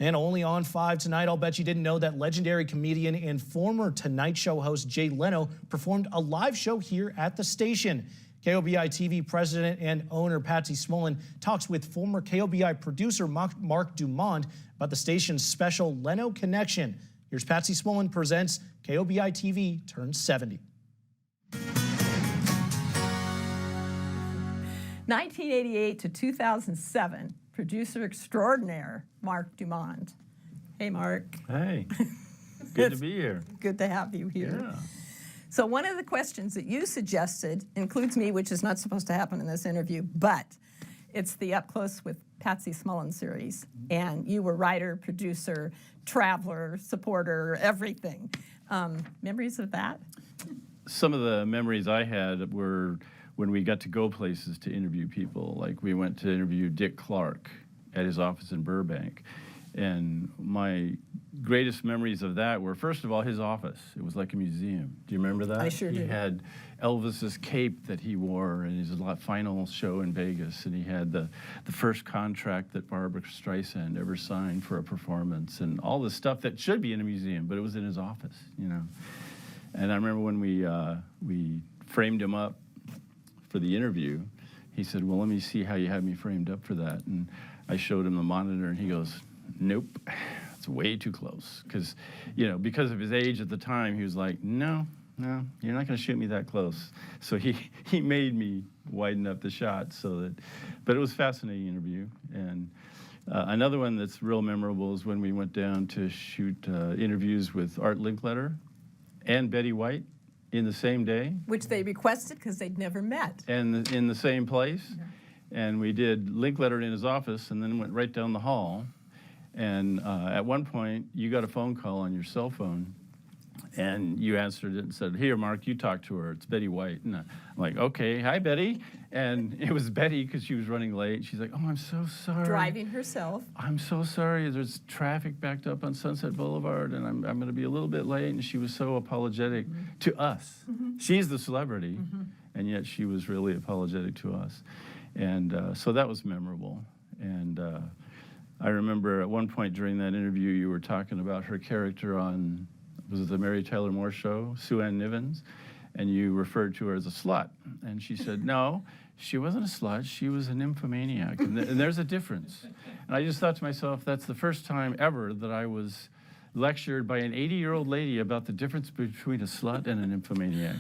And only on 5 tonight, I'll bet you didn't know that legendary comedian and former Tonight Show host Jay Leno performed a live show here at the station. KOBI-TV president and owner Patsy Smullin talks with former KOBI producer Mark Dumond about the station's special Leno connection. Here's Patsy Smullin presents KOBI-TV Turns 70. 1988 to 2007, producer extraordinaire Mark Dumond. Hey, Mark. Hey, good to be here. Good to have you here. Yeah. So one of the questions that you suggested includes me, which is not supposed to happen in this interview, but it's the Up Close with Patsy Smullin series. And you were writer, producer, traveler, supporter, everything. Memories of that? Some of the memories I had were when we got to go places to interview people. Like we went to interview Dick Clark at his office in Burbank. And my greatest memories of that were, first of all, his office. It was like a museum. Do you remember that? I sure do. He had Elvis's cape that he wore in his final show in Vegas, and he had the first contract that Barbra Streisand ever signed for a performance, and all the stuff that should be in a museum, but it was in his office, you know. And I remember when we framed him up for the interview, he said, well, let me see how you had me framed up for that. And I showed him the monitor, and he goes, nope, it's way too close. Because, you know, because of his age at the time, he was like, no, you're not going to shoot me that close. So he made me widen up the shot so that, but it was a fascinating interview. And another one that's real memorable is when we went down to shoot interviews with Art Linkletter and Betty White in the same day. Which they requested because they'd never met. And in the same place. Yeah. And we did Linkletter in his office and then went right down the hall. And at one point, you got a phone call on your cell phone, and you answered it and said, here, Mark, you talk to her. It's Betty White. And I'm like, okay, hi, Betty. And it was Betty because she was running late. She's like, oh, I'm so sorry. Driving herself. I'm so sorry. There's traffic backed up on Sunset Boulevard, and I'm going to be a little bit late. And she was so apologetic to us. She's the celebrity, and yet she was really apologetic to us. And so that was memorable. And I remember at one point during that interview, you were talking about her character on, was it the Mary Tyler Moore Show, Sue Ann Nivens, and you referred to her as a slut. And she said, no, she wasn't a slut, she was a nymphomaniac, and there's a difference. And I just thought to myself, that's the first time ever that I was lectured by an 80-year-old lady about the difference between a slut and a nymphomaniac.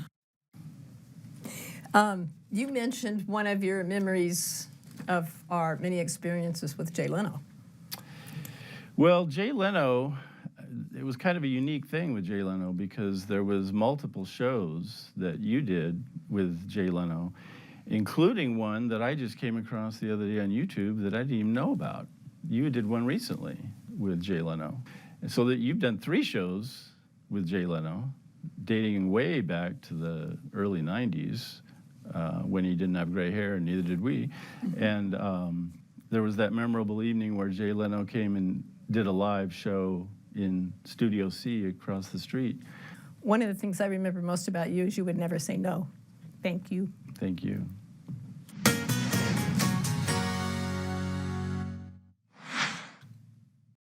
You mentioned one of your memories of our many experiences with Jay Leno. Well, Jay Leno, it was kind of a unique thing with Jay Leno because there was multiple shows that you did with Jay Leno, including one that I just came across the other day on YouTube that I didn't even know about. You did one recently with Jay Leno. And so that you've done 3 shows with Jay Leno, dating way back to the early 90s, when he didn't have gray hair, and neither did we. And there was that memorable evening where Jay Leno came and did a live show in Studio C across the street. One of the things I remember most about you is you would never say no. Thank you. Thank you.